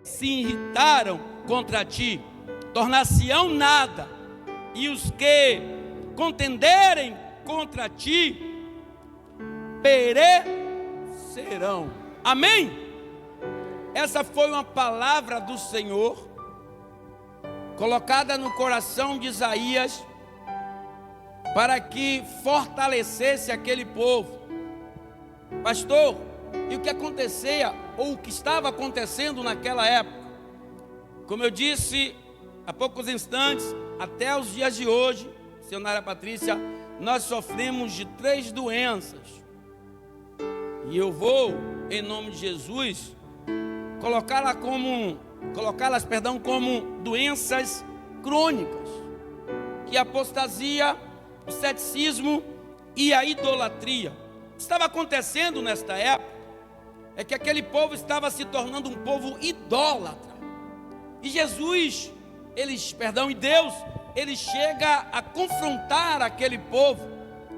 se irritaram contra ti tornar-se-ão nada, e os que contenderem contra ti perecerão. Amém? Essa foi uma palavra do Senhor colocada no coração de Isaías para que fortalecesse aquele povo. Pastor, e o que acontecia, ou o que estava acontecendo naquela época? Como eu disse há poucos instantes, até os dias de hoje, senhora Patrícia, nós sofremos de 3 doenças. E eu vou, em nome de Jesus, colocá-las como doenças crônicas, que é a apostasia, o ceticismo e a idolatria. O que estava acontecendo nesta época é que aquele povo estava se tornando um povo idólatra. E Deus, ele chega a confrontar aquele povo,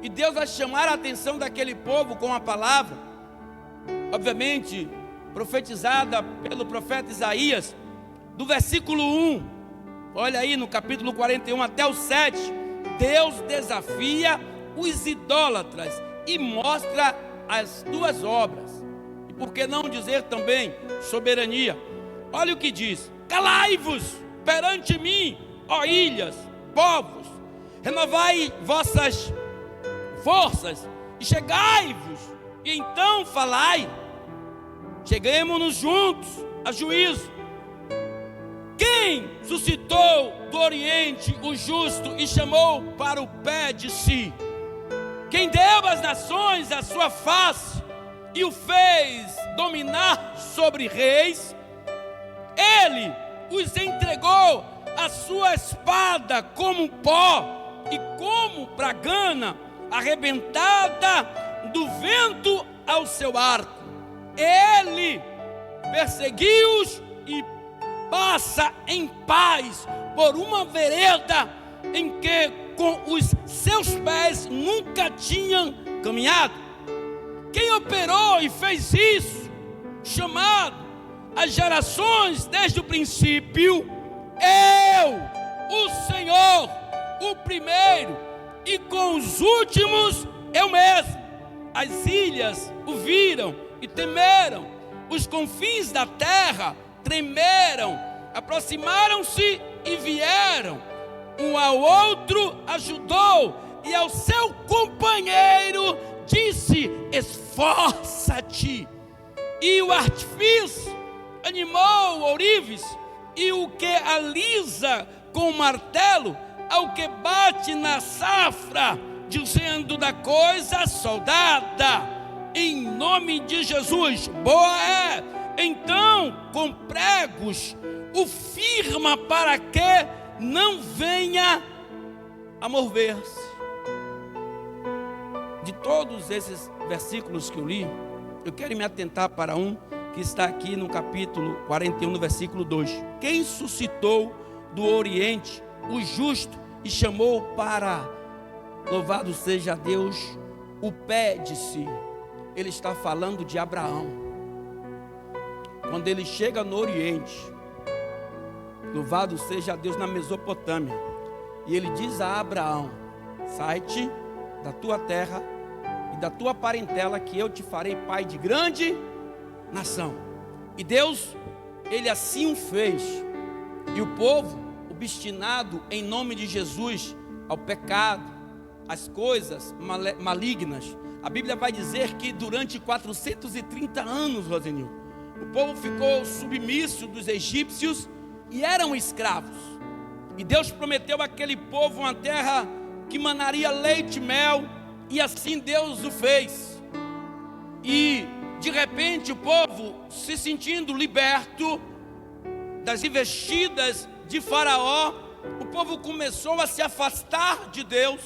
e Deus vai chamar a atenção daquele povo com a palavra, obviamente profetizada pelo profeta Isaías, do versículo 1, olha aí no capítulo 41 até o 7, Deus desafia os idólatras e mostra as tuas obras, e por que não dizer também soberania? Olha o que diz: calai-vos perante mim, ó ilhas, povos, renovai vossas forças, e chegai-vos, e então falai. Cheguemos-nos juntos a juízo. Quem suscitou do Oriente o justo e chamou para o pé de si? Quem deu às nações a sua face e o fez dominar sobre reis? Ele os entregou a sua espada como pó e como pragana arrebentada do vento ao seu arco. Ele perseguiu-os e passa em paz por uma vereda em que com os seus pés nunca tinham caminhado. Quem operou e fez isso, chamado as gerações desde o princípio? Eu, o Senhor, o primeiro, e com os últimos eu mesmo. As ilhas o viram e temeram, os confins da terra tremeram, aproximaram-se e vieram, um ao outro ajudou, e ao seu companheiro disse: esforça-te. E o artifício animou o ourives, e o que alisa com o martelo, ao que bate na safra, dizendo da coisa soldada, em nome de Jesus, boa é. Então com pregos o firma para que não venha a mover-se. De todos esses versículos que eu li, eu quero me atentar para um que está aqui no capítulo 41, no versículo 2. Quem suscitou do Oriente o justo e chamou para, louvado seja Deus, o pé de si. Ele está falando de Abraão. Quando ele chega no Oriente, louvado seja Deus, na Mesopotâmia, e ele diz a Abraão: sai-te da tua terra e da tua parentela, que eu te farei pai de grande nação. E Deus, ele assim o fez. E o povo, obstinado em nome de Jesus ao pecado, às coisas malignas, a Bíblia vai dizer que durante 430 anos, Rosenil, o povo ficou submisso dos egípcios e eram escravos. E Deus prometeu àquele povo uma terra que manaria leite e mel, e assim Deus o fez. E de repente o povo, se sentindo liberto das investidas de Faraó, o povo começou a se afastar de Deus.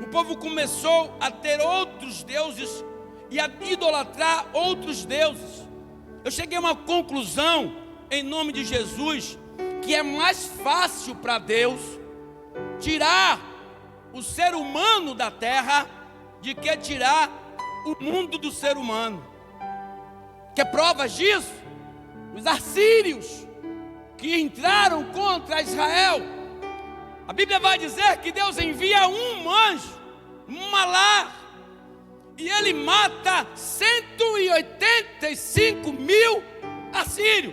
O povo começou a ter outros deuses e a idolatrar outros deuses. Eu cheguei a uma conclusão, em nome de Jesus, que é mais fácil para Deus tirar o ser humano da terra de que tirar o mundo do ser humano. Quer provas disso? Os assírios que entraram contra Israel. A Bíblia vai dizer que Deus envia um anjo, um malá, e ele mata 185 mil assírios.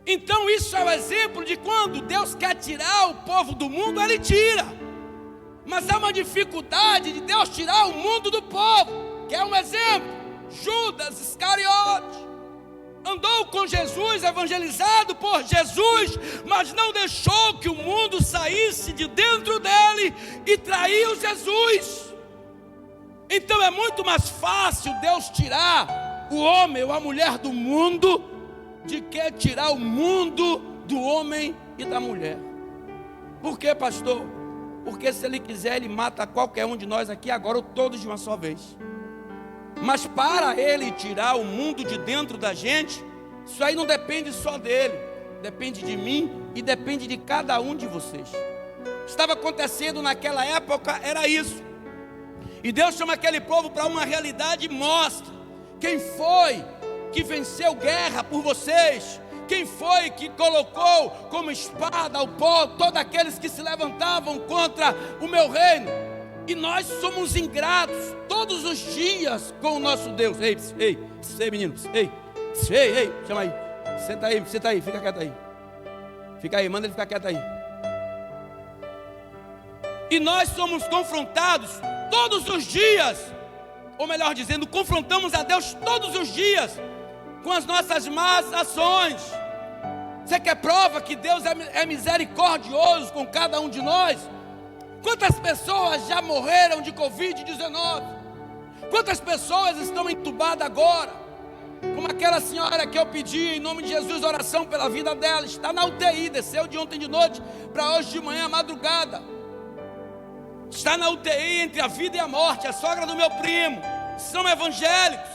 Então isso é o exemplo de quando Deus quer tirar o povo do mundo, Ele tira. Mas há uma dificuldade de Deus tirar o mundo do povo, que é um exemplo. Judas Iscariote andou com Jesus, evangelizado por Jesus, mas não deixou que o mundo saísse de dentro dele e traiu Jesus. Então é muito mais fácil Deus tirar o homem ou a mulher do mundo de que tirar o mundo do homem e da mulher. Por quê, pastor? Porque se Ele quiser, Ele mata qualquer um de nós aqui agora ou todos de uma só vez. Mas para Ele tirar o mundo de dentro da gente, isso aí não depende só dele, depende de mim e depende de cada um de vocês. Estava acontecendo naquela época, era isso. E Deus chama aquele povo para uma realidade e mostra quem foi que venceu guerra por vocês, quem foi que colocou como espada ao pó todos aqueles que se levantavam contra o meu reino. E nós somos ingratos todos os dias com o nosso Deus. Ei, menino, ei, chama aí, senta aí, fica quieto aí. Fica aí, manda ele ficar quieto aí. E nós somos confrontados todos os dias, ou melhor dizendo, confrontamos a Deus todos os dias com as nossas más ações. Você quer prova que Deus é misericordioso com cada um de nós? Quantas pessoas já morreram de Covid-19? Quantas pessoas estão entubadas agora? Como aquela senhora que eu pedi em nome de Jesus oração pela vida dela, está na UTI, desceu de ontem de noite para hoje de manhã, madrugada. Está na UTI entre a vida e a morte, a sogra do meu primo. São evangélicos.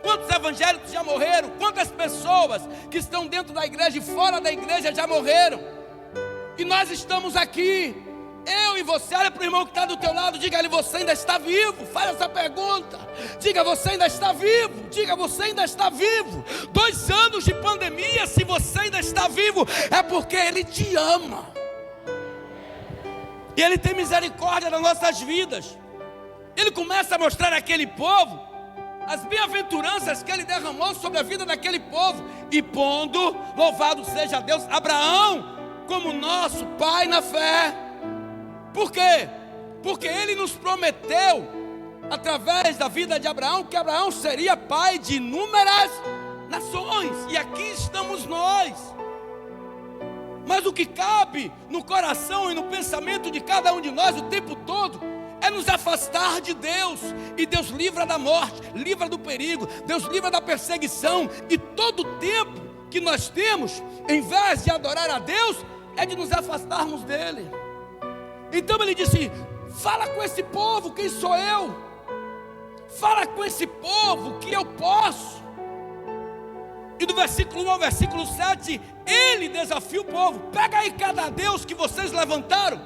Quantos evangélicos já morreram? Quantas pessoas que estão dentro da igreja e fora da igreja já morreram? E nós estamos aqui, eu e você. Olha para o irmão que está do teu lado, diga a ele: você ainda está vivo? Faz essa pergunta. Diga: você ainda está vivo? Diga: você ainda está vivo? 2 anos de pandemia, se você ainda está vivo, é porque Ele te ama. E Ele tem misericórdia das nossas vidas. Ele começa a mostrar àquele povo as bem-aventuranças que Ele derramou sobre a vida daquele povo, e pondo, louvado seja Deus, Abraão como nosso pai na fé. Por quê? Porque Ele nos prometeu, através da vida de Abraão, que Abraão seria pai de inúmeras nações, e aqui estamos nós. Mas o que cabe no coração e no pensamento de cada um de nós o tempo todo é nos afastar de Deus. E Deus livra da morte, livra do perigo, Deus livra da perseguição. E todo o tempo que nós temos, em vez de adorar a Deus, é de nos afastarmos dEle. Então Ele disse: fala com esse povo, quem sou eu? Fala com esse povo que eu posso. E do versículo 1 ao versículo 7, Ele desafia o povo: pega aí cada Deus que vocês levantaram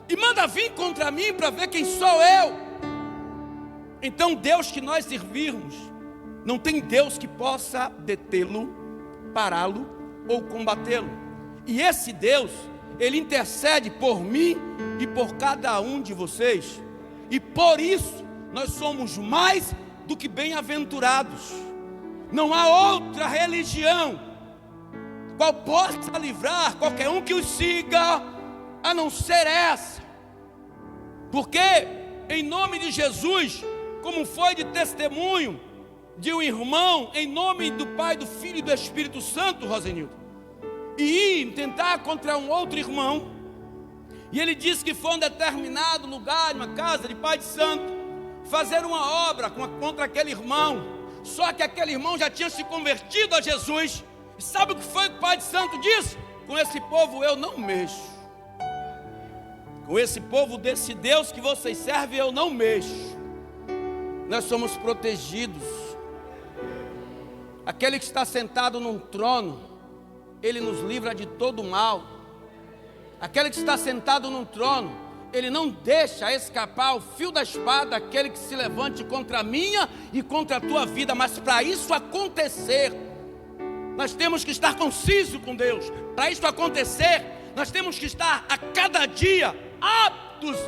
e manda vir contra mim para ver quem sou eu. Então Deus que nós servirmos, não tem Deus que possa detê-lo, pará-lo ou combatê-lo. E esse Deus, Ele intercede por mim e por cada um de vocês. E por isso nós somos mais do que bem-aventurados. Não há outra religião qual possa livrar qualquer um que os siga, a não ser essa. Porque em nome de Jesus, como foi de testemunho de um irmão, em nome do Pai, do Filho e do Espírito Santo, Rosenildo, e ir tentar contra um outro irmão, e ele disse que foi em um determinado lugar, uma casa de Pai de Santo, fazer uma obra contra aquele irmão. Só que aquele irmão já tinha se convertido a Jesus. E sabe o que foi que o Pai de Santo disse? Com esse povo eu não mexo. Com esse povo desse Deus que vocês servem eu não mexo. Nós somos protegidos. Aquele que está sentado num trono, Ele nos livra de todo mal. Aquele que está sentado num trono, Ele não deixa escapar o fio da espada aquele que se levante contra a minha e contra a tua vida. Mas para isso acontecer, Nós temos que estar conciso com Deus. Para isso acontecer, nós temos que estar a cada dia aptos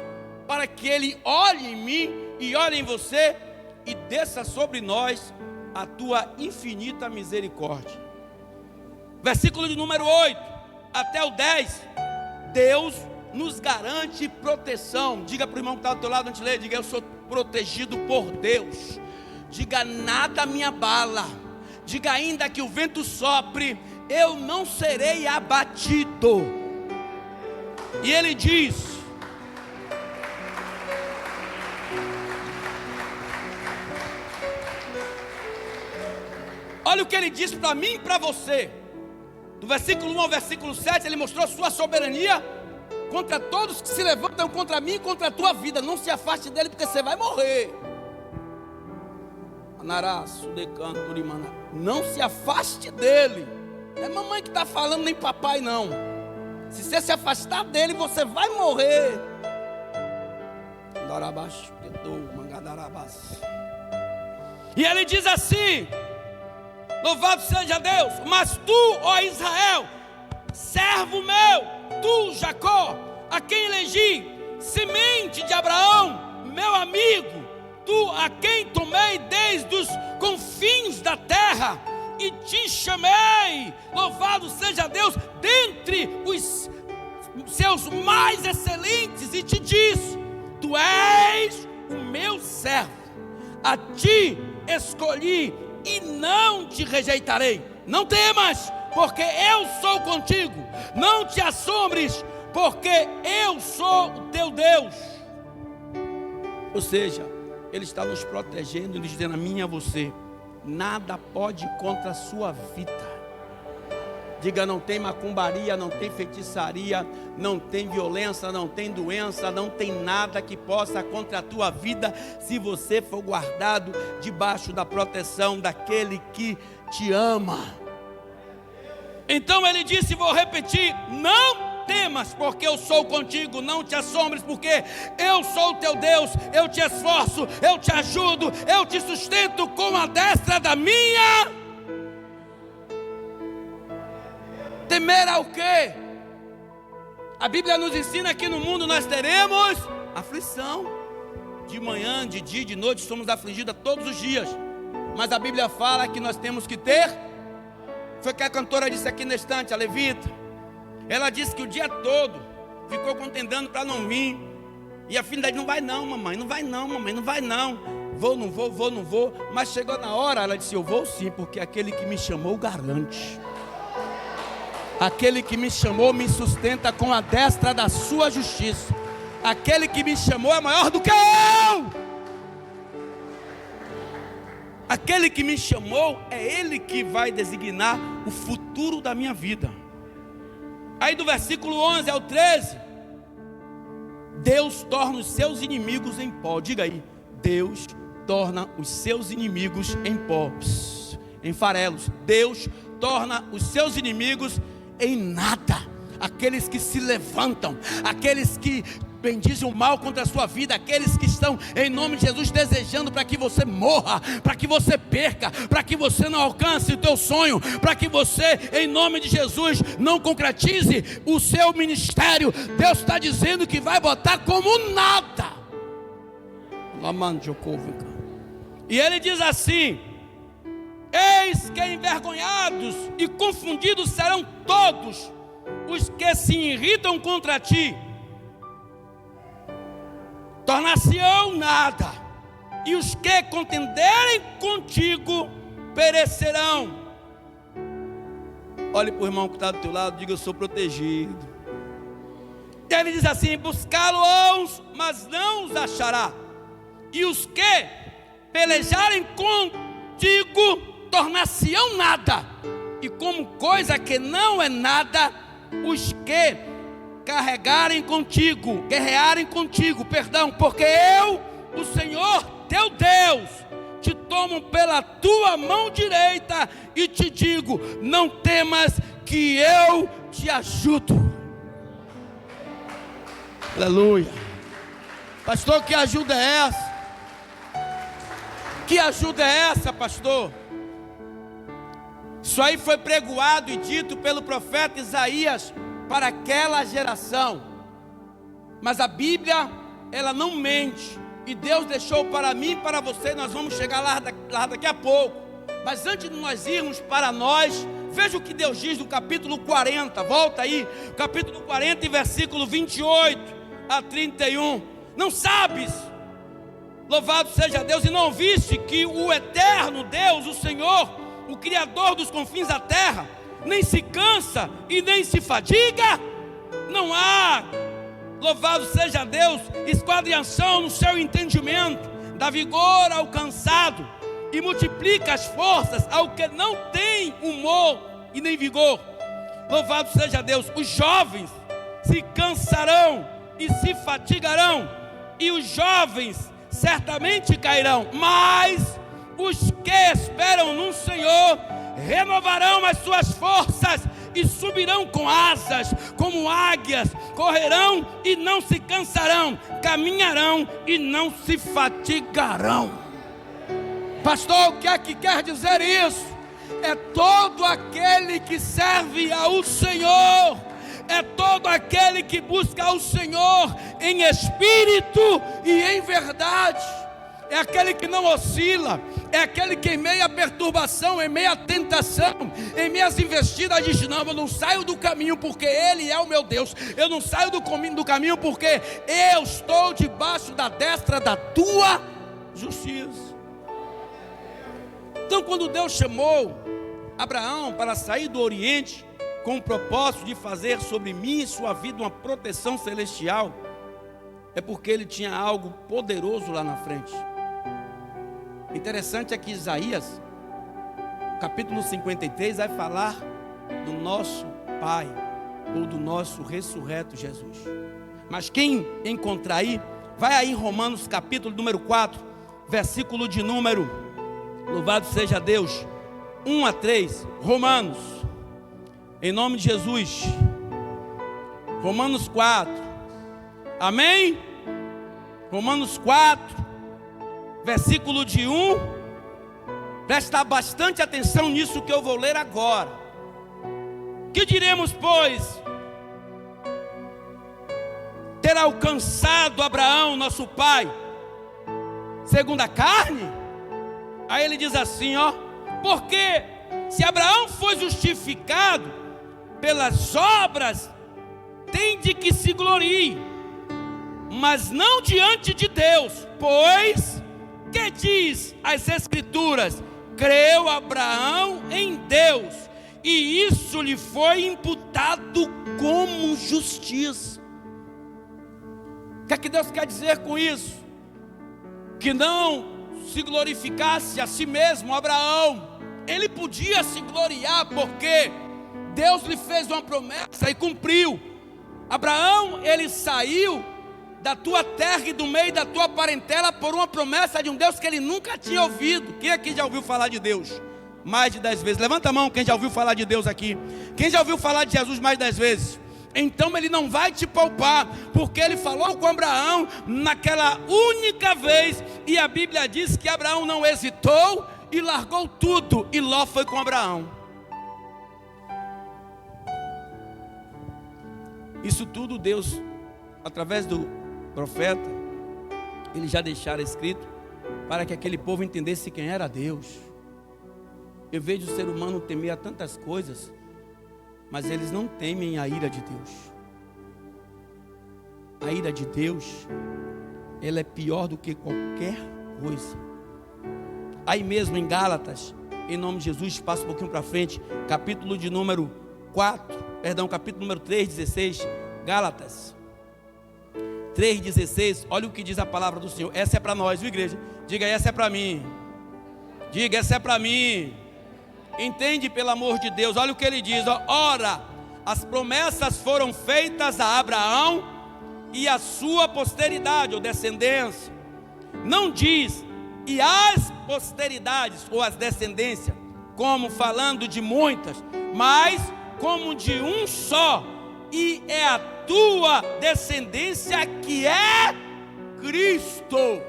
para que Ele olhe em mim e olhe em você e desça sobre nós a tua infinita misericórdia. Versículo de número 8 até o 10. Deus nos garante proteção. Diga para o irmão que está do teu lado antes de ler, diga: eu sou protegido por Deus. Diga: nada me abala. Diga: ainda que o vento sopre, eu não serei abatido. E ele diz: olha o que ele diz para mim e para você. Do versículo 1 ao versículo 7, ele mostrou sua soberania contra todos que se levantam contra mim e contra a tua vida. Não se afaste dele, porque você vai morrer. Não se afaste dele. Não é mamãe que está falando, nem papai não. Se você se afastar dele, você vai morrer. E ele diz assim: louvado seja Deus, mas tu, ó Israel, servo meu, tu, Jacó, a quem elegi, semente de Abraão, meu amigo, tu a quem tomei desde os confins da terra e te chamei, louvado seja Deus, dentre os seus mais excelentes, e te disse: tu és o meu servo, a ti escolhi e não te rejeitarei. Não temas, porque eu sou contigo. Não te assombres, porque eu sou o teu Deus. Ou seja, Ele está nos protegendo e nos dizendo a mim e a você: nada pode ir contra a sua vida. Diga: não tem macumbaria, não tem feitiçaria, não tem violência, não tem doença, não tem nada que possa contra a tua vida, se você for guardado debaixo da proteção daquele que te ama. Então ele disse, vou repetir: não temas, porque eu sou contigo. Não te assombres, porque eu sou o teu Deus. Eu te esforço, eu te ajudo, eu te sustento com a destra da minha. Temer ao quê? A Bíblia nos ensina que no mundo nós teremos aflição. De manhã, de dia, de noite, somos afligidos todos os dias. Mas a Bíblia fala que nós temos que ter. Foi o que a cantora disse aqui na estante, a levita. Ela disse que o dia todo ficou contendendo para não vir. E a filha disse: não vai não, mamãe, não vai não, mamãe, não vai não. Vou, não vou, vou, não vou. Mas chegou na hora, ela disse: eu vou sim, porque aquele que me chamou garante. Aquele que me chamou me sustenta com a destra da sua justiça. Aquele que me chamou é maior do que eu. Aquele que me chamou é Ele que vai designar o futuro da minha vida. Aí do versículo 11 ao 13, Deus torna os seus inimigos em pó. Diga aí: Deus torna os seus inimigos em pó, em farelos. Deus torna os seus inimigos em nada. Aqueles que se levantam, aqueles que bendizem o mal contra a sua vida, aqueles que estão em nome de Jesus desejando para que você morra, para que você perca, para que você não alcance o teu sonho, para que você em nome de Jesus não concretize o seu ministério. Deus está dizendo que vai botar como nada. E Ele diz assim: eis que envergonhados e confundidos serão todos os que se irritam contra ti. Tornar-se-ão nada, e os que contenderem contigo perecerão. Olhe para o irmão que está do teu lado, diga: eu sou protegido. E ele diz assim: buscá-lo-ão, mas não os achará. E os que pelejarem contigo tornar-se-ão nada, e como coisa que não é nada, os que carregarem contigo, guerrearem contigo, porque eu, o Senhor teu Deus, te tomo pela tua mão direita e te digo: não temas, que eu te ajudo. Aleluia. Pastor, que ajuda é essa? Que ajuda é essa, pastor? Isso aí foi pregoado e dito pelo profeta Isaías para aquela geração. Mas a Bíblia, ela não mente. E Deus deixou para mim e para você, nós vamos chegar lá daqui a pouco. Mas antes de nós irmos para nós, veja o que Deus diz no capítulo 40. Volta aí, capítulo 40 e versículo 28 a 31. Não sabes, louvado seja Deus, e não viste que o eterno Deus, o Senhor, o Criador dos confins da terra, nem se cansa e nem se fadiga? Não há, louvado seja Deus, esquadriação no seu entendimento, dá vigor ao cansado e multiplica as forças ao que não tem humor e nem vigor. Louvado seja Deus. Os jovens se cansarão e se fatigarão, e os jovens certamente cairão, mas os que esperam no Senhor renovarão as suas forças e subirão com asas como águias, correrão e não se cansarão, caminharão e não se fatigarão. Pastor, o que é que quer dizer isso? É todo aquele que serve ao Senhor, é todo aquele que busca ao Senhor em espírito e em verdade. É aquele que não oscila, é aquele que em meio à perturbação, em meio à tentação, em meio às investidas diz: não, eu não saio do caminho porque Ele é o meu Deus, eu não saio do caminho porque eu estou debaixo da destra da tua justiça. Então, quando Deus chamou Abraão para sair do Oriente, com o propósito de fazer sobre mim e sua vida uma proteção celestial, é porque Ele tinha algo poderoso lá na frente. Interessante é que Isaías, capítulo 53, vai falar do nosso Pai, ou do nosso ressurreto Jesus. Mas quem encontrar aí, vai aí em Romanos capítulo número 4, versículo de número, louvado seja Deus, 1 a 3, Romanos, em nome de Jesus, Romanos 4, amém? Romanos 4, versículo de 1, presta bastante atenção nisso que eu vou ler agora. Que diremos, pois? Ter alcançado Abraão, nosso pai, segundo a carne? Aí ele diz assim, ó: porque se Abraão foi justificado pelas obras, tem de que se glorie, mas não diante de Deus, pois que diz as Escrituras? Creu Abraão em Deus, e isso lhe foi imputado como justiça. O que é que Deus quer dizer com isso? Que não se glorificasse a si mesmo. Abraão, ele podia se gloriar porque Deus lhe fez uma promessa e cumpriu. Abraão, ele saiu da tua terra e do meio da tua parentela por uma promessa de um Deus que ele nunca tinha ouvido. Quem aqui já ouviu falar de Deus? Mais de 10 vezes. Levanta a mão quem já ouviu falar de Deus aqui. Quem já ouviu falar de Jesus mais de 10 vezes? Então ele não vai te poupar, porque ele falou com Abraão naquela única vez, e a Bíblia diz que Abraão não hesitou e largou tudo, e Ló foi com Abraão. Isso tudo Deus, através do profeta, ele já deixara escrito para que aquele povo entendesse quem era Deus. Eu vejo o ser humano temer a tantas coisas, mas eles não temem a ira de Deus. A ira de Deus, ela é pior do que qualquer coisa. Aí mesmo em Gálatas, em nome de Jesus, passa um pouquinho para frente, capítulo de número 3:16, Gálatas 3:16, olha o que diz a palavra do Senhor. Essa é para nós, viu, igreja? Diga, essa é para mim. Diga, essa é para mim. Entende, pelo amor de Deus, olha o que ele diz, ó. Ora, as promessas foram feitas a Abraão e a sua posteridade, ou descendência. Não diz, e as posteridades, ou as descendências, como falando de muitas, mas como de um só, e é a tua descendência que é Cristo.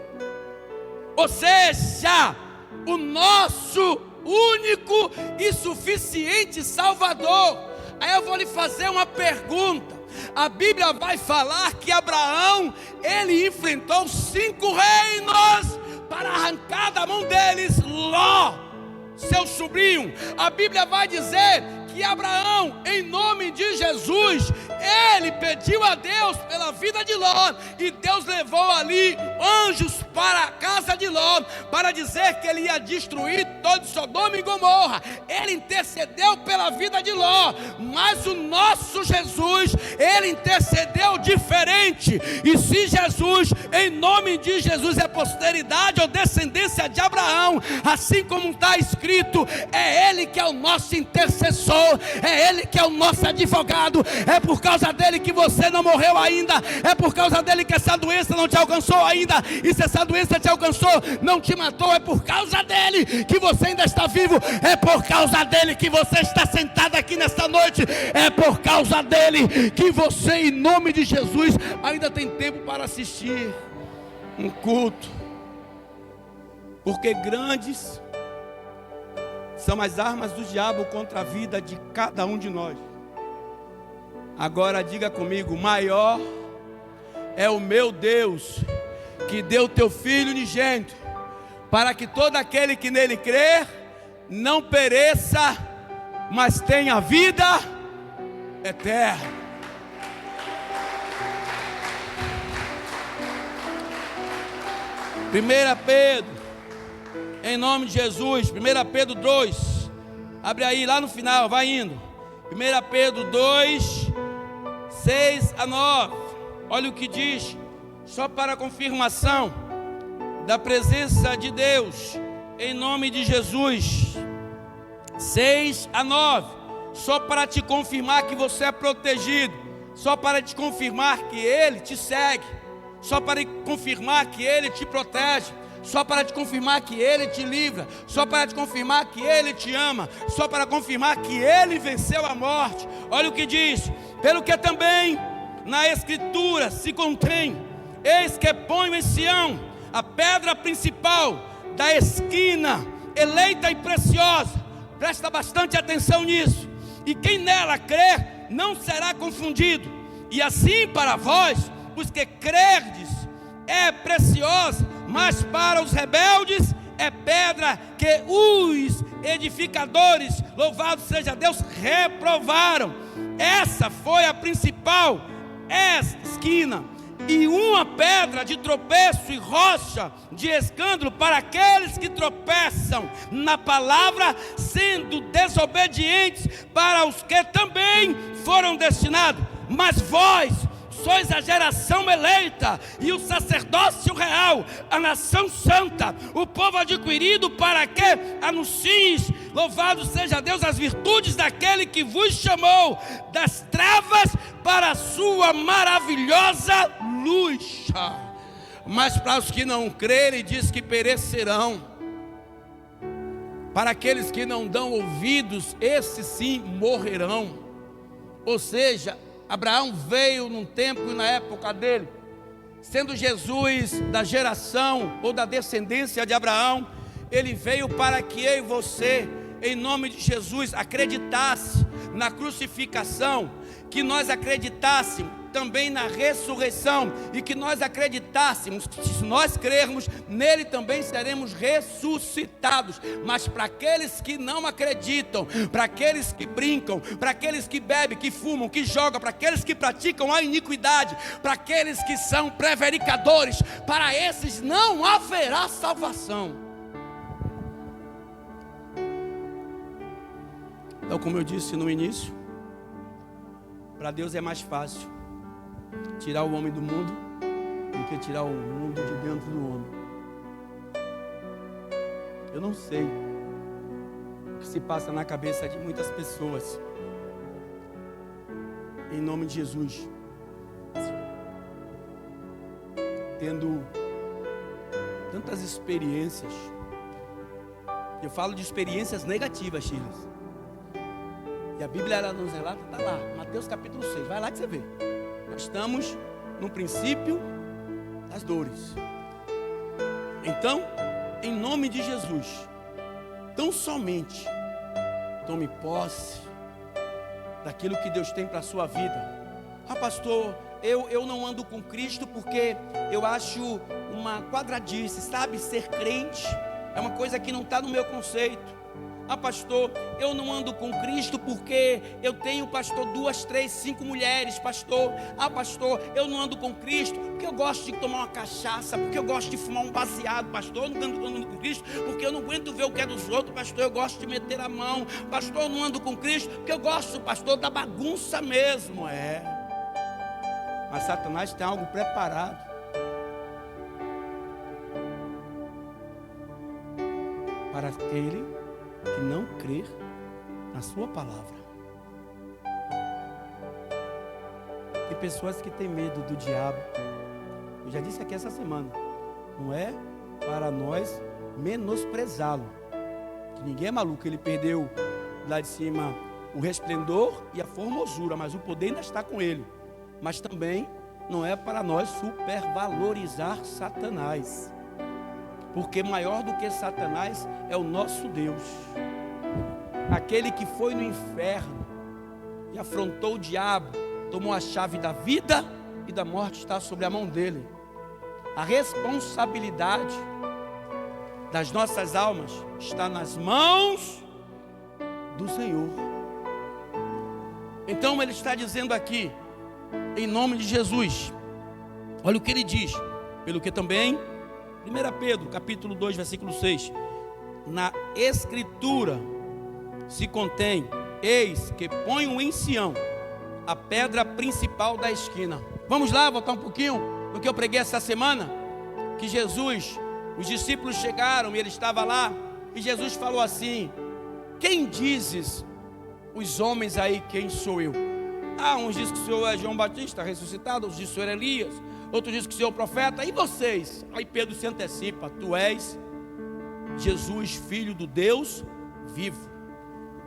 Ou seja, o nosso único e suficiente Salvador. Aí eu vou lhe fazer uma pergunta. A Bíblia vai falar que Abraão, ele enfrentou 5 reinos para arrancar da mão deles Ló, seu sobrinho. A Bíblia vai dizer que Abraão, em nome de Jesus, ele pediu a Deus pela vida de Ló, e Deus levou ali anjos para a casa de Ló, para dizer que ele ia destruir todo Sodoma e Gomorra. Ele intercedeu pela vida de Ló, mas o nosso Jesus, ele intercedeu diferente. E se Jesus, em nome de Jesus, é posteridade ou descendência de Abraão, assim como está escrito, é ele que é o nosso intercessor, é ele que é o nosso advogado. É por causa dele que você não morreu ainda, é por causa dele que essa doença não te alcançou ainda, e se essa doença te alcançou, não te matou, é por causa dele que você ainda está vivo, é por causa dele que você está sentado aqui nesta noite, é por causa dele que você, em nome de Jesus, ainda tem tempo para assistir um culto, porque grandes são as armas do diabo contra a vida de cada um de nós. Agora diga comigo: maior é o meu Deus, que deu teu Filho unigênito, para que todo aquele que nele crer não pereça, mas tenha vida eterna. Primeira Pedro, em nome de Jesus, 1 Pedro 2, abre aí, lá no final, vai indo. 1 Pedro 2, 6 a 9, olha o que diz, só para confirmação da presença de Deus, em nome de Jesus. 6 a 9, só para te confirmar que você é protegido, só para te confirmar que Ele te segue, só para te confirmar que Ele te protege, só para te confirmar que Ele te livra, só para te confirmar que Ele te ama, só para confirmar que Ele venceu a morte. Olha o que diz: pelo que também na Escritura se contém, eis que ponho em Sião a pedra principal da esquina, eleita e preciosa. Presta bastante atenção nisso. E quem nela crer não será confundido. E assim para vós, os que crerdes, é preciosa, mas para os rebeldes é pedra que os edificadores, louvado seja Deus, reprovaram. Essa foi a principal esquina, e uma pedra de tropeço e rocha de escândalo para aqueles que tropeçam na palavra, sendo desobedientes, para os que também foram destinados. Mas vós sois a geração eleita, e o sacerdócio real, a nação santa, o povo adquirido, para que anuncies, louvado seja Deus, as virtudes daquele que vos chamou das trevas para a sua maravilhosa luz. Mas para os que não crerem, diz que perecerão. Para aqueles que não dão ouvidos, esses sim morrerão. Ou seja, Abraão veio num tempo e na época dele, sendo Jesus da geração ou da descendência de Abraão, ele veio para que eu e você, em nome de Jesus, acreditasse na crucificação, que nós acreditássemos também na ressurreição, e que nós acreditássemos que, se nós crermos nele, também seremos ressuscitados. Mas para aqueles que não acreditam, para aqueles que brincam, para aqueles que bebem, que fumam, que jogam, para aqueles que praticam a iniquidade, para aqueles que são prevaricadores, para esses não haverá salvação. Então, como eu disse no início, para Deus é mais fácil tirar o homem do mundo do que tirar o mundo de dentro do homem. Eu não sei o que se passa na cabeça de muitas pessoas, em nome de Jesus, tendo tantas experiências. Eu falo de experiências negativas, Chiles. E a Bíblia, ela nos relata, está lá, Mateus capítulo 6, vai lá que você vê. Nós estamos no princípio das dores. Então, em nome de Jesus, tão somente tome posse daquilo que Deus tem para a sua vida. Ah, pastor, eu não ando com Cristo porque eu acho uma quadradice, sabe? Ser crente é uma coisa que não está no meu conceito. Ah, pastor, eu não ando com Cristo porque eu tenho, pastor, 2, 3, 5 mulheres, pastor. Ah, pastor, eu não ando com Cristo porque eu gosto de tomar uma cachaça, porque eu gosto de fumar um baseado, pastor. Eu não ando com Cristo porque eu não aguento ver o que é dos outros, pastor. Eu gosto de meter a mão, pastor. Eu não ando com Cristo porque eu gosto, pastor, da bagunça mesmo. Mas Satanás tem algo preparado para aquele que não crer na sua palavra. Tem pessoas que têm medo do diabo. Eu já disse aqui essa semana, não é para nós menosprezá-lo, que ninguém é maluco. Ele perdeu lá de cima o resplendor e a formosura, mas o poder ainda está com ele. Mas também não é para nós supervalorizar Satanás, porque maior do que Satanás é o nosso Deus, aquele que foi no inferno e afrontou o diabo, tomou a chave da vida e da morte, está sobre a mão dele. A responsabilidade das nossas almas está nas mãos do Senhor. Então ele está dizendo aqui, em nome de Jesus, olha o que ele diz, pelo que também 1 Pedro, capítulo 2, versículo 6, na Escritura se contém, eis que ponho em Sião a pedra principal da esquina. Vamos lá, voltar um pouquinho no que eu preguei essa semana, que Jesus, os discípulos chegaram e ele estava lá, e Jesus falou assim: quem dizes os homens aí quem sou eu? Ah, uns dizem que o Senhor é João Batista ressuscitado, outros dizem que o Senhor é Elias, outros dizem que o Senhor é o profeta, e vocês? Aí Pedro se antecipa: tu és Jesus, filho do Deus vivo.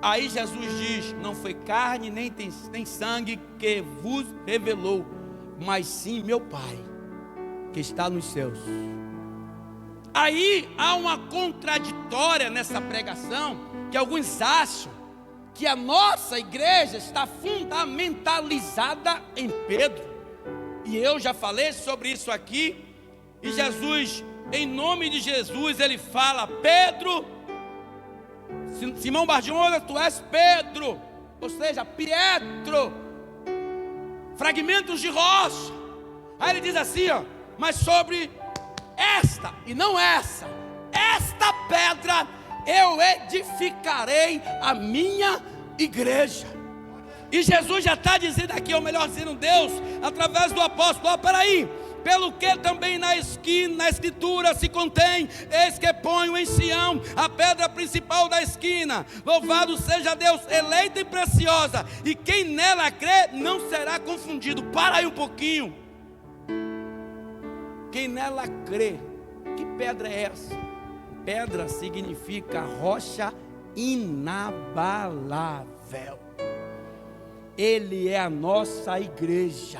Aí Jesus diz: não foi carne nem sangue que vos revelou, mas sim meu Pai que está nos céus. Aí há uma contraditória nessa pregação, que alguns acham que a nossa igreja está fundamentalizada em Pedro. E eu já falei sobre isso aqui. E Jesus, em nome de Jesus, ele fala: Pedro, Simão Barjona, tu és Pedro, ou seja, Pietro, fragmentos de rocha. Aí ele diz assim, ó: mas sobre esta e não essa pedra eu edificarei a minha igreja. E Jesus já está dizendo aqui, ou melhor dizendo, Deus, através do apóstolo: ó, peraí, pelo que também na escritura se contém, eis que ponho em Sião a pedra principal da esquina, louvado seja Deus, eleita e preciosa, e quem nela crê não será confundido. Para aí um pouquinho. Quem nela crê, que pedra é essa? Pedra significa rocha inabalável. Ele é a nossa igreja.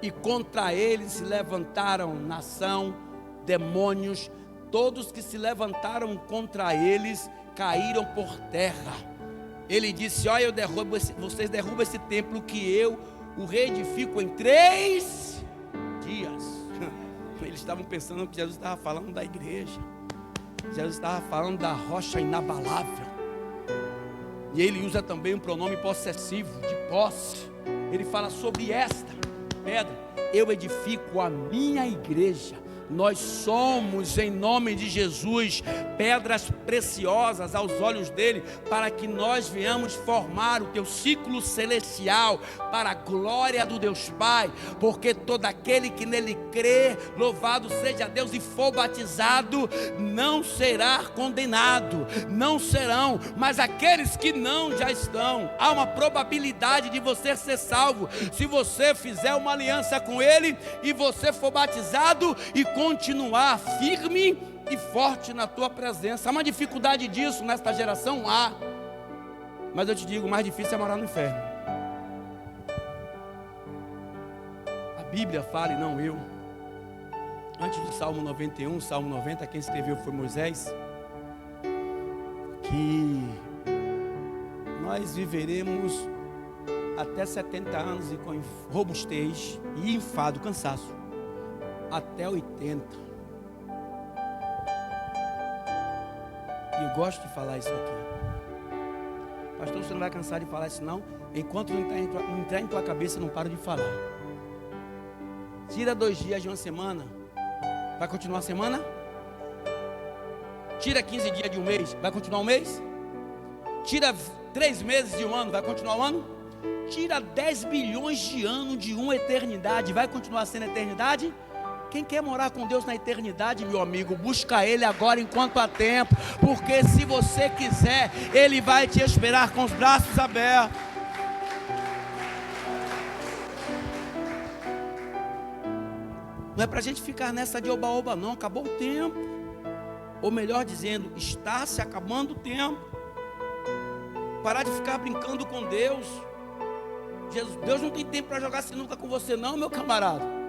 E contra ele se levantaram nação, demônios, todos que se levantaram contra eles caíram por terra. Ele disse: olha, vocês derrubam esse templo que eu o reedifico em 3 dias. Eles estavam pensando que Jesus estava falando da igreja. Jesus estava falando da rocha inabalável. E ele usa também um pronome possessivo, de posse. Ele fala sobre esta pedra: eu edifico a minha igreja. Nós somos, em nome de Jesus, pedras preciosas aos olhos dele, para que nós venhamos formar o teu ciclo celestial, para a glória do Deus Pai, porque todo aquele que nele crê, louvado seja Deus, e for batizado, não será condenado, não serão, mas aqueles que não já estão. Há uma probabilidade de você ser salvo, se você fizer uma aliança com ele, e você for batizado, e continuar firme e forte na tua presença. Há uma dificuldade disso nesta geração? Há. Mas eu te digo, o mais difícil é morar no inferno. A Bíblia fala, e não eu. Antes do Salmo 91, Salmo 90, quem escreveu foi Moisés. que nós viveremos até 70 anos e com robustez e enfado, cansaço, até 80. E eu gosto de falar isso aqui. Pastor, você não vai cansar de falar isso não? Enquanto não entrar em tua cabeça, não paro de falar. Tira 2 dias de uma semana, vai continuar a semana? Tira 15 dias de um mês, vai continuar um mês? Tira 3 meses de um ano, vai continuar um ano? Tira 10 bilhões de anos de uma eternidade, vai continuar sendo eternidade? Quem quer morar com Deus na eternidade, meu amigo, busca Ele agora enquanto há tempo, porque se você quiser, Ele vai te esperar com os braços abertos. Não é para a gente ficar nessa de oba-oba não, acabou o tempo. Ou melhor dizendo, está se acabando o tempo. Parar de ficar brincando com Deus. Deus não tem tempo para jogar sinuca com você não, meu camarada.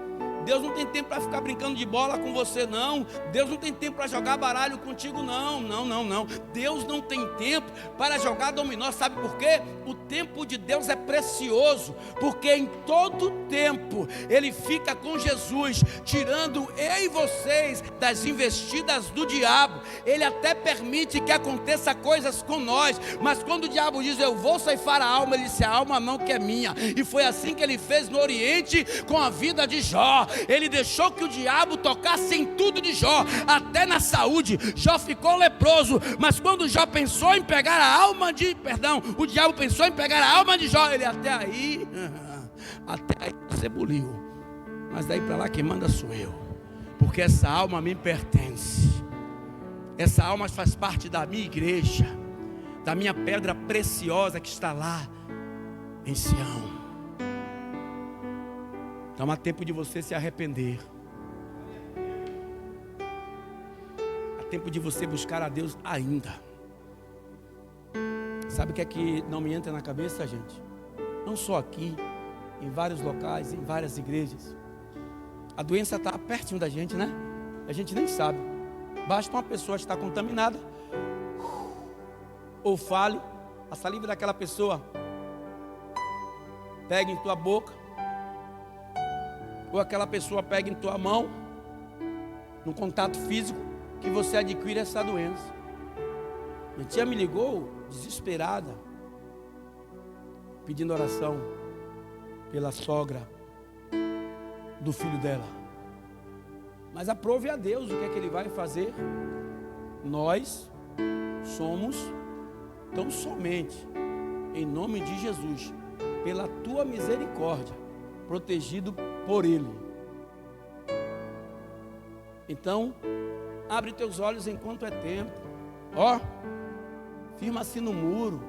Deus não tem tempo para ficar brincando de bola com você não. Deus não tem tempo para jogar baralho contigo não. Não. Deus não tem tempo para jogar dominó. Sabe por quê? O tempo de Deus é precioso, porque em todo tempo Ele fica com Jesus, tirando eu e vocês das investidas do diabo. Ele até permite que aconteça coisas com nós, mas quando o diabo diz eu vou ceifar a alma, Ele disse a alma não que é minha. E foi assim que Ele fez no Oriente com a vida de Jó. Ele deixou que o diabo tocasse em tudo de Jó, até na saúde. Jó ficou leproso, mas quando Jó pensou em pegar a alma de, o diabo pensou em pegar a alma de Jó, ele até aí você buliu, mas daí para lá quem manda sou eu, porque essa alma me pertence, essa alma faz parte da minha igreja, da minha pedra preciosa que está lá em Sião. Então há tempo de você se arrepender. Há tempo de você buscar a Deus ainda. Sabe o que é que não me entra na cabeça, gente? Não só aqui, em vários locais, em várias igrejas. A doença está pertinho da gente, né? A gente nem sabe. Basta uma pessoa estar contaminada, ou fale, a saliva daquela pessoa pega em tua boca, ou aquela pessoa pega em tua mão, no contato físico, que você adquire essa doença. Minha tia me ligou, desesperada, pedindo oração pela sogra do filho dela. Mas aprove a Deus o que é que Ele vai fazer. Nós somos, tão somente, em nome de Jesus, pela tua misericórdia, protegido por Ele. Então, abre teus olhos enquanto é tempo. Ó, firma-se no muro.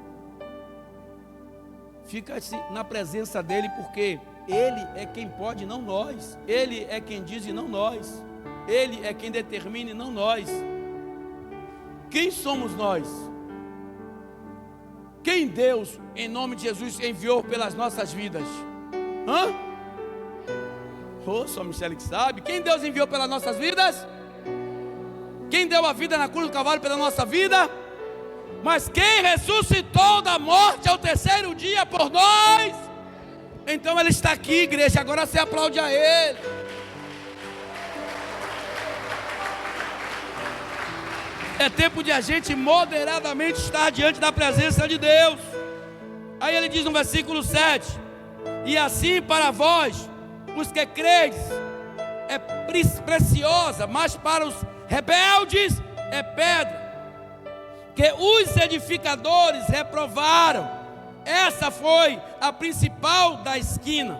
Fica-se na presença dEle, porque Ele é quem pode, não nós. Ele é quem diz e não nós. Ele é quem determina e não nós. Quem somos nós? Quem Deus, em nome de Jesus, enviou pelas nossas vidas? Só Michele que sabe. Quem Deus enviou pelas nossas vidas? Quem deu a vida na cruz do Calvário pela nossa vida? Mas quem ressuscitou da morte ao 3º dia por nós? Então Ele está aqui, igreja. Agora você aplaude a Ele. É tempo de a gente moderadamente estar diante da presença de Deus. Aí Ele diz no versículo 7: e assim para vós, os que credes, é preciosa, mas para os rebeldes é pedra, que os edificadores reprovaram. Essa foi a principal da esquina.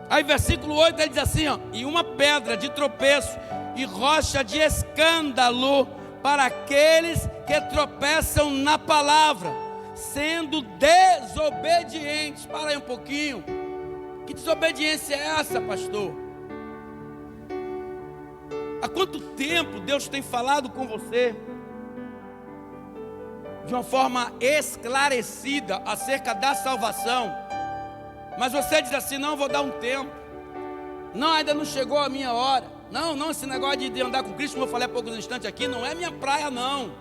Aí versículo 8 ele diz assim, ó: e uma pedra de tropeço e rocha de escândalo para aqueles que tropeçam na palavra, sendo desobedientes. Para aí um pouquinho. Que desobediência é essa, pastor? Há quanto tempo Deus tem falado com você de uma forma esclarecida acerca da salvação, mas você diz assim: não, vou dar um tempo, não, ainda não chegou a minha hora, não, esse negócio de andar com Cristo, como eu falei há poucos instantes aqui, não é minha praia não.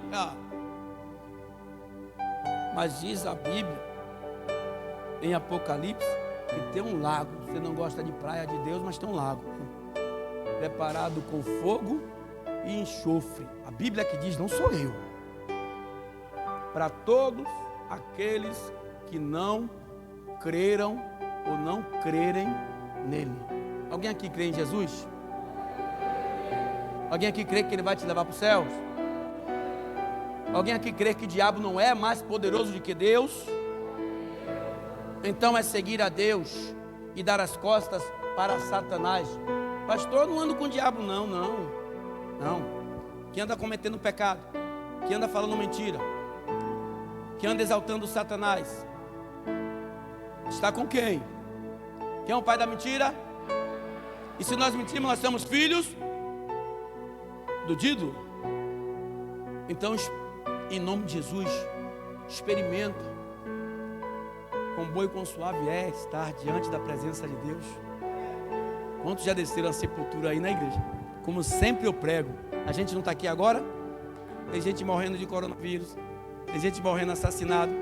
Mas diz a Bíblia, em Apocalipse, que tem um lago. Você não gosta de praia de Deus, mas tem um lago preparado com fogo e enxofre. A Bíblia que diz, não sou eu. Para todos aqueles que não creram ou não crerem nele. Alguém aqui crê em Jesus? Alguém aqui crê que ele vai te levar para os céus? Alguém aqui crê que o diabo não é mais poderoso do que Deus? Então é seguir a Deus e dar as costas para Satanás. Pastor, não ando com o diabo, não. Que anda cometendo pecado, que anda falando mentira, que anda exaltando Satanás, está com quem? Quem é o pai da mentira? E se nós mentimos, nós somos filhos do Dido. Então, em nome de Jesus, experimenta, com bom e com suave é estar diante da presença de Deus. Quantos já desceram a sepultura aí na igreja? Como sempre eu prego, a gente não está aqui agora? Tem gente morrendo de coronavírus, tem gente morrendo assassinado,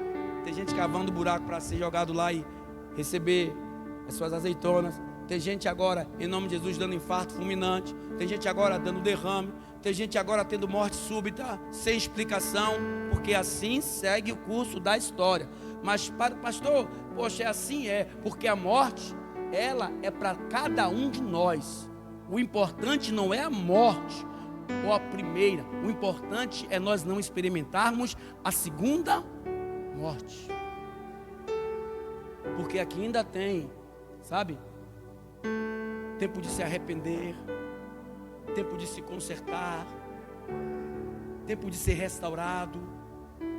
tem gente cavando buraco para ser jogado lá e receber as suas azeitonas. Tem gente agora, em nome de Jesus, dando infarto fulminante. Tem gente agora dando derrame. Tem gente agora tendo morte súbita, sem explicação, porque assim segue o curso da história. Mas, pastor, poxa, é assim porque a morte, ela é para cada um de nós. O importante não é a morte ou a primeira. O importante é nós não experimentarmos a segunda morte. Porque aqui ainda tem, sabe? Tempo de se arrepender, tempo de se consertar, tempo de ser restaurado,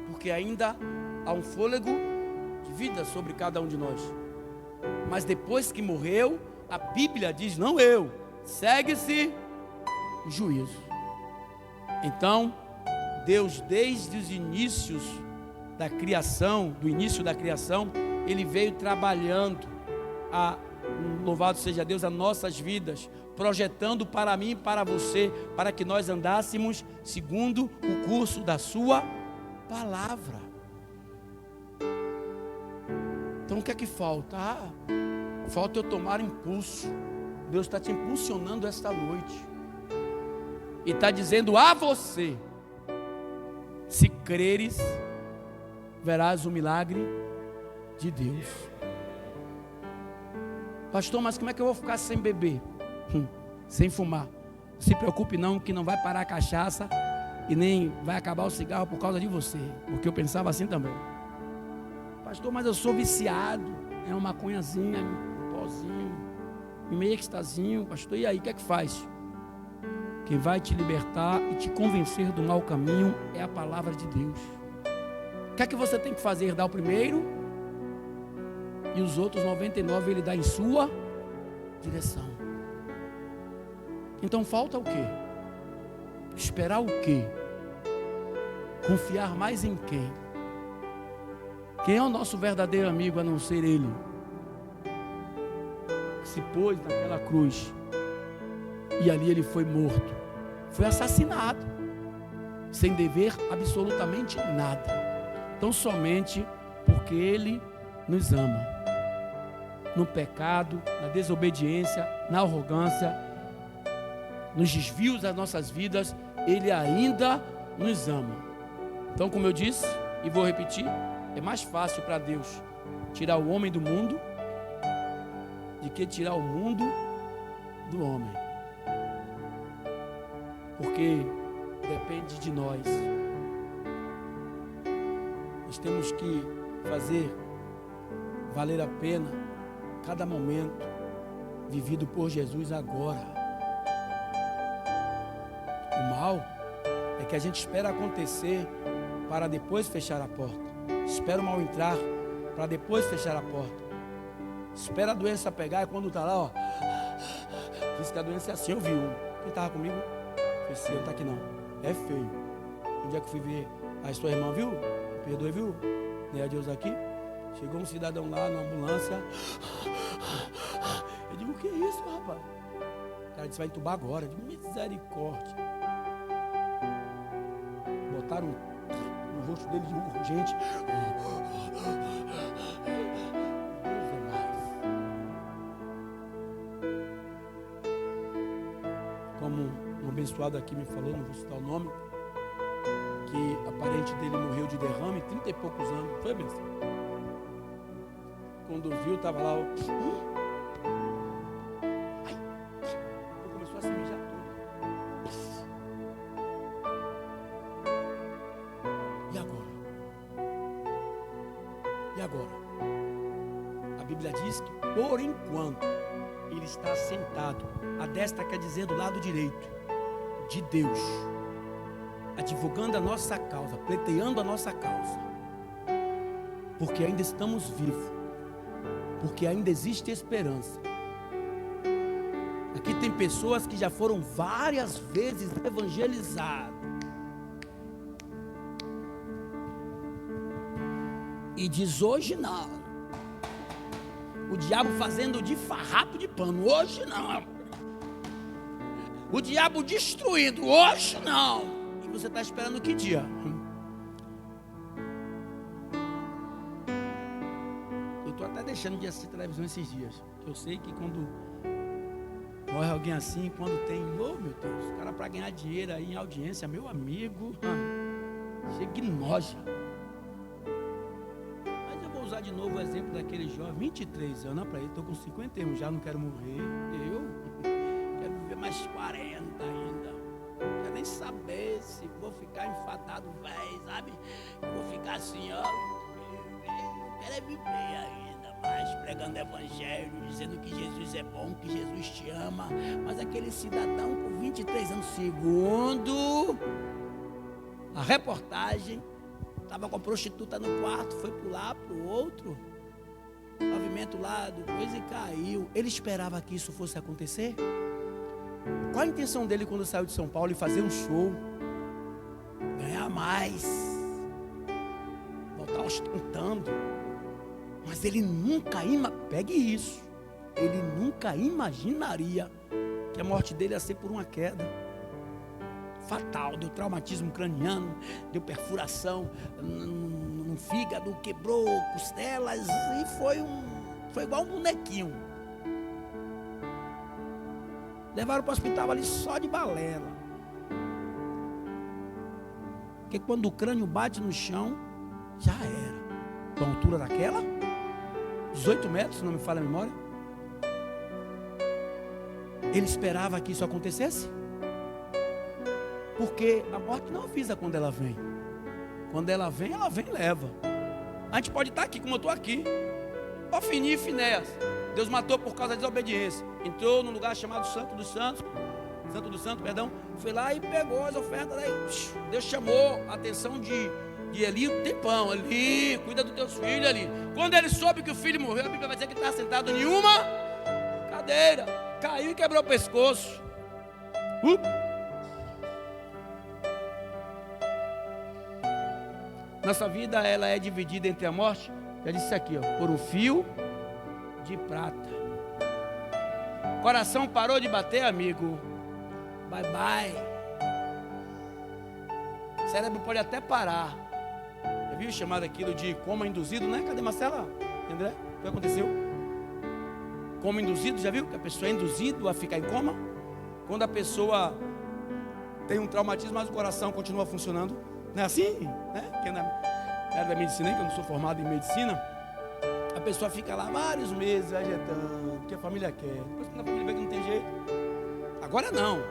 porque ainda há um fôlego de vida sobre cada um de nós. Mas depois que morreu, a Bíblia diz, não eu, segue-se o juízo. Então, Deus, desde os inícios da criação, do início da criação, Ele veio trabalhando louvado seja Deus, as nossas vidas, projetando para mim e para você, para que nós andássemos segundo o curso da sua palavra. Então o que é que falta? Falta eu tomar impulso. Deus está te impulsionando esta noite e está dizendo a você: se creres, verás o milagre de Deus. Pastor, mas como é que eu vou ficar sem beber? Sem fumar? Não se preocupe não, que não vai parar a cachaça e nem vai acabar o cigarro por causa de você, porque eu pensava assim também. Pastor, mas eu sou viciado, é uma maconhazinha, um pozinho, um meio extazinho. Pastor, e aí, o que é que faz? Quem vai te libertar e te convencer do mau caminho é a palavra de Deus. O que é que você tem que fazer? Dar o primeiro, e os outros 99 Ele dá em sua direção. Então falta o quê? Esperar o quê? Confiar mais em quem? Quem é o nosso verdadeiro amigo a não ser Ele? Que se pôs naquela cruz e ali Ele foi morto, foi assassinado, sem dever absolutamente nada. Então somente porque Ele nos ama. No pecado, na desobediência, na arrogância, nos desvios das nossas vidas, Ele ainda nos ama. Então, como eu disse, e vou repetir, é mais fácil para Deus tirar o homem do mundo do que tirar o mundo do homem. Porque depende de nós. Nós temos que fazer valer a pena cada momento vivido por Jesus agora. O mal é que a gente espera acontecer para depois fechar a porta. Espera o mal entrar para depois fechar a porta. Espera a doença pegar e quando está lá, ó, diz que a doença é assim. Eu vi um. Quem estava comigo? Foi assim, não está aqui não. É feio. Um dia que eu fui ver a sua irmã, viu? Me perdoe, viu? Nem a Deus aqui. Chegou um cidadão lá na ambulância. Eu digo, o que é isso, rapaz? O cara disse, vai entubar agora. Eu digo, misericórdia. Botaram um rosto dele urgente. Deus é mais. Como um abençoado aqui me falou, não vou citar o nome, que a parente dele morreu de derrame, 30 e poucos anos. Foi, benção? Quando viu, estava lá, começou a se mijar tudo. E agora? E agora? A Bíblia diz que, por enquanto, ele está sentado, a destra quer dizer do lado direito de Deus, advogando a nossa causa, pleiteando a nossa causa, porque ainda estamos vivos, porque ainda existe esperança. Aqui tem pessoas que já foram várias vezes evangelizadas e diz: hoje não. O diabo fazendo de farrapo de pano: hoje não. O diabo destruindo: hoje não. E você está esperando que dia? Eu estou até deixando de assistir televisão esses dias. Eu sei que quando morre alguém assim, quando tem, oh meu Deus, o cara para ganhar dinheiro aí em audiência, meu amigo, chega e noja. Mas eu vou usar de novo o exemplo daquele jovem, 23 anos, para ele, estou com 51, já não quero morrer. Eu quero viver mais 40 ainda. Não quero nem saber se vou ficar enfadado, velho, sabe? Vou ficar assim, ó. Quero é viver ainda mais, pregando evangelho, dizendo que Jesus é bom, que Jesus te ama. Mas aquele cidadão com 23 anos, segundo a reportagem, estava com a prostituta no quarto, foi pular para o outro pavimento lá do coisa e caiu. Ele esperava que isso fosse acontecer? Qual a intenção dele quando saiu de São Paulo? E fazer um show, ganhar mais, voltar ostentando. Mas ele nunca, pegue isso, ele nunca imaginaria que a morte dele ia ser por uma queda fatal. Deu traumatismo craniano, deu perfuração no fígado, quebrou costelas e foi igual um bonequinho. Levaram para o hospital ali só de balela. Porque quando o crânio bate no chão, já era. Da altura daquela, 18 metros, se não me falha a memória. Ele esperava que isso acontecesse? Porque a morte não avisa quando ela vem. Quando ela vem e leva. A gente pode estar aqui como eu estou aqui. Ofni e Finéas, Deus matou por causa da desobediência. Entrou no lugar chamado Santo dos Santos, foi lá e pegou as ofertas. Daí, Deus chamou a atenção de Eli um tempão. Ali, cuida dos teus filhos ali. Quando ele soube que o filho morreu, a Bíblia vai dizer que estava sentado em uma cadeira, caiu e quebrou o pescoço. Nossa vida, ela é dividida entre a morte, já disse aqui, ó, por um fio de prata. Coração parou de bater, amigo, bye bye. O cérebro pode até parar. Já viu chamado aquilo de coma induzido, né? Cadê Marcela? André? O que aconteceu? Coma induzido, já viu? Que a pessoa é induzida a ficar em coma. Quando a pessoa tem um traumatismo, mas o coração continua funcionando. Não é assim? Né? Que é na área da medicina, que eu não sou formado em medicina, a pessoa fica lá vários meses vegetando, que a família quer. Depois quando a família vê que não tem jeito, agora não,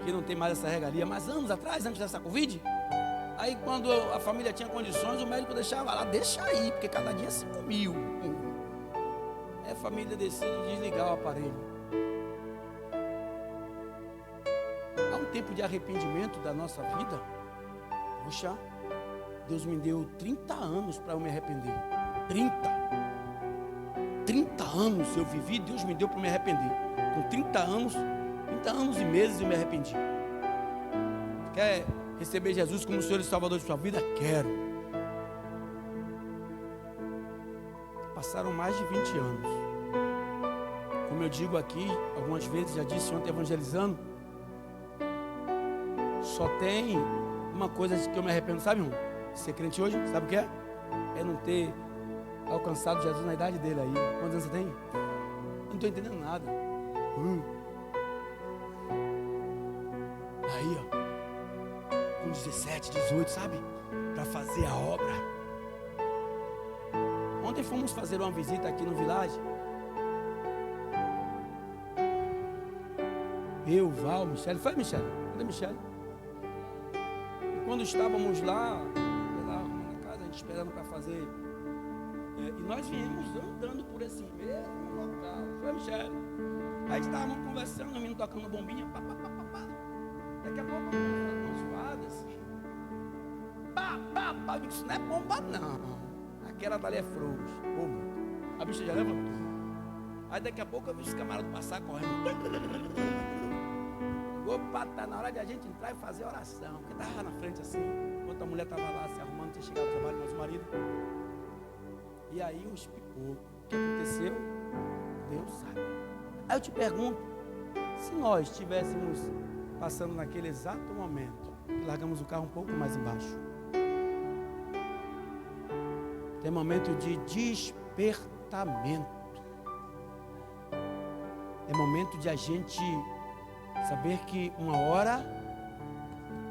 que não tem mais essa regalia, mas anos atrás, antes dessa Covid, aí quando a família tinha condições, o médico deixava lá, deixa aí, porque cada dia 5 mil. Aí a família decide desligar o aparelho. Há um tempo de arrependimento da nossa vida. Puxa, Deus me deu 30 anos para eu me arrepender. 30 anos eu vivi, Deus me deu para me arrepender. Com 30 anos e meses eu me arrependi. Quer receber Jesus como Senhor e Salvador de sua vida? Quero. Passaram mais de 20 anos. Como eu digo aqui, algumas vezes, já disse ontem evangelizando, só tem uma coisa que eu me arrependo, sabe, irmão? ser crente hoje, sabe o que é? É não ter alcançado Jesus na idade dele aí. Quantos anos você tem? Eu não estou entendendo nada. Aí, ó, com 17, 18, sabe? Para fazer a obra. Ontem fomos fazer uma visita aqui no Village. Eu, Val, Michele. Foi, Michele? Cadê Michele? E quando estávamos lá arrumando a casa, a gente esperando para fazer. E nós viemos andando por esse mesmo local. Foi, Michele? Aí estávamos conversando, o menino tocando bombinha. Pá, pá, pá, pá, pá. Daqui a pouco, umas zoadas. Pá, pá, pá. Eu disse, isso não é bomba, não. Aquela dali é frouxa. A bicha já levantou. Aí daqui a pouco eu vi os camaradas passar correndo. Opa, tá na hora de a gente entrar e fazer oração. Porque estava na frente assim, enquanto a mulher estava lá se arrumando, tinha chegado ao trabalho do nosso marido. E aí os pipocos. O que aconteceu? Deus sabe. Aí eu te pergunto, se nós estivéssemos passando naquele exato momento e largamos o carro um pouco mais embaixo. Tem momento de despertamento. É momento de a gente saber que uma hora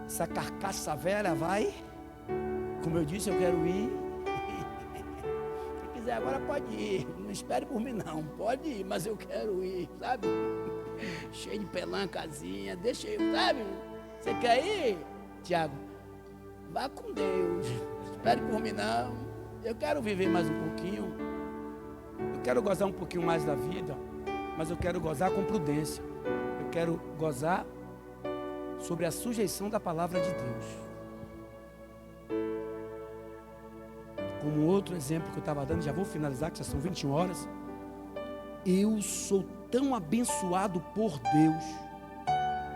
essa carcaça velha vai. Como eu disse, eu quero ir. Quem quiser agora pode ir. Não espere por mim não. Pode ir, mas eu quero ir, sabe? Cheio de pelancazinha. Deixa eu, sabe? Você quer ir, Tiago? Vá com Deus. Não espere por mim não. Eu quero viver mais um pouquinho. Eu quero gozar um pouquinho mais da vida. Mas eu quero gozar com prudência. Eu quero gozar sobre a sujeição da palavra de Deus. Como outro exemplo que eu estava dando, já vou finalizar, que já são 21 horas. Eu sou tão abençoado por Deus,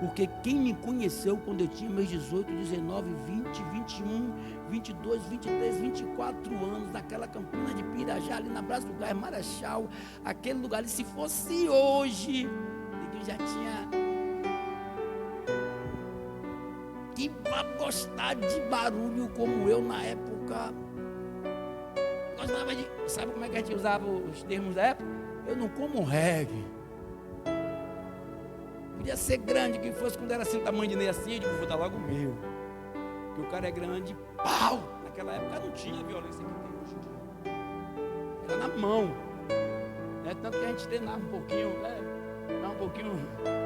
porque quem me conheceu quando eu tinha meus 18, 19, 20, 21, 22, 23, 24 anos, naquela Campina de Pirajá, ali na Praça do Gás, Marechal, aquele lugar ali, se fosse hoje, eu já tinha que gostar de barulho como eu na época. Gostava de, sabe como é que a gente usava os termos da época? Eu não como reggae. Podia ser grande, que fosse quando era assim, tamanho de Ney assim, eu digo, vou dar logo o meu. Porque o cara é grande, pau! Naquela época não tinha a violência que tem hoje em dia. Era na mão. Né? Tanto que a gente treinava um pouquinho, né? Um pouquinho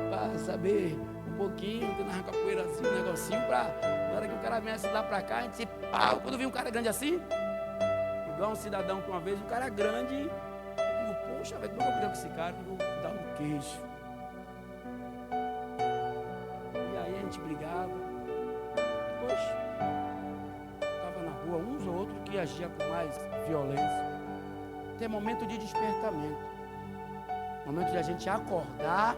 para saber, um pouquinho, treinava capoeirazinho, um negocinho, para na hora que o cara viesse lá para cá, a gente se pau. Quando eu vi um cara grande assim, igual um cidadão que uma vez, um cara grande, eu digo, poxa, como é que eu brigo com esse cara? Eu vou dar um queixo. A gente brigava, depois estava na rua, uns ou outros que agia com mais violência. Tem momento de despertamento, momento de a gente acordar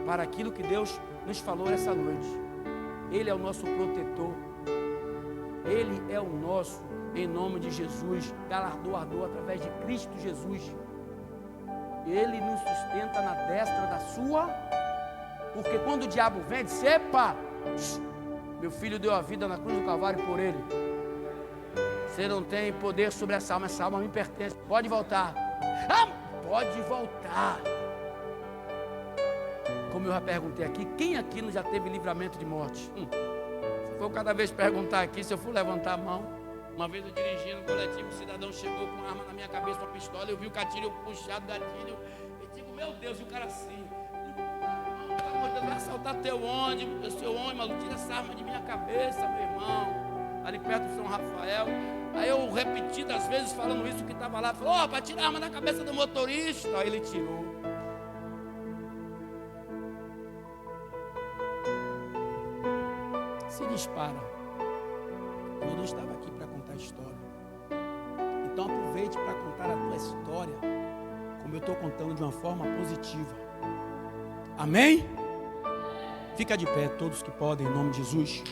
para aquilo que Deus nos falou essa noite. Ele é o nosso protetor, Ele é o nosso, em nome de Jesus, galardoador através de Cristo Jesus. Ele nos sustenta na destra da sua. Porque quando o diabo vem, diz, epa, meu filho deu a vida na cruz do Calvário por ele. Você não tem poder sobre essa alma me pertence. Pode voltar. Ah, pode voltar. Como eu já perguntei aqui, quem aqui não já teve livramento de morte? Se for cada vez perguntar aqui, se eu for levantar a mão. Uma vez eu dirigindo no coletivo, um cidadão chegou com uma arma na minha cabeça, uma pistola, eu vi o gatilho puxado, gatilho. Eu digo, meu Deus, e o cara assim. Vai assaltar teu ônibus, seu ônibus, maluco, tira essa arma de minha cabeça, meu irmão, ali perto do São Rafael. Aí eu repetidas vezes falando isso, que estava lá, falou, para tirar a arma da cabeça do motorista. Aí ele tirou. Se dispara. Eu não estava aqui para contar a história. Então aproveite para contar a tua história, como eu estou contando de uma forma positiva. Amém? Fica de pé, todos que podem, em nome de Jesus.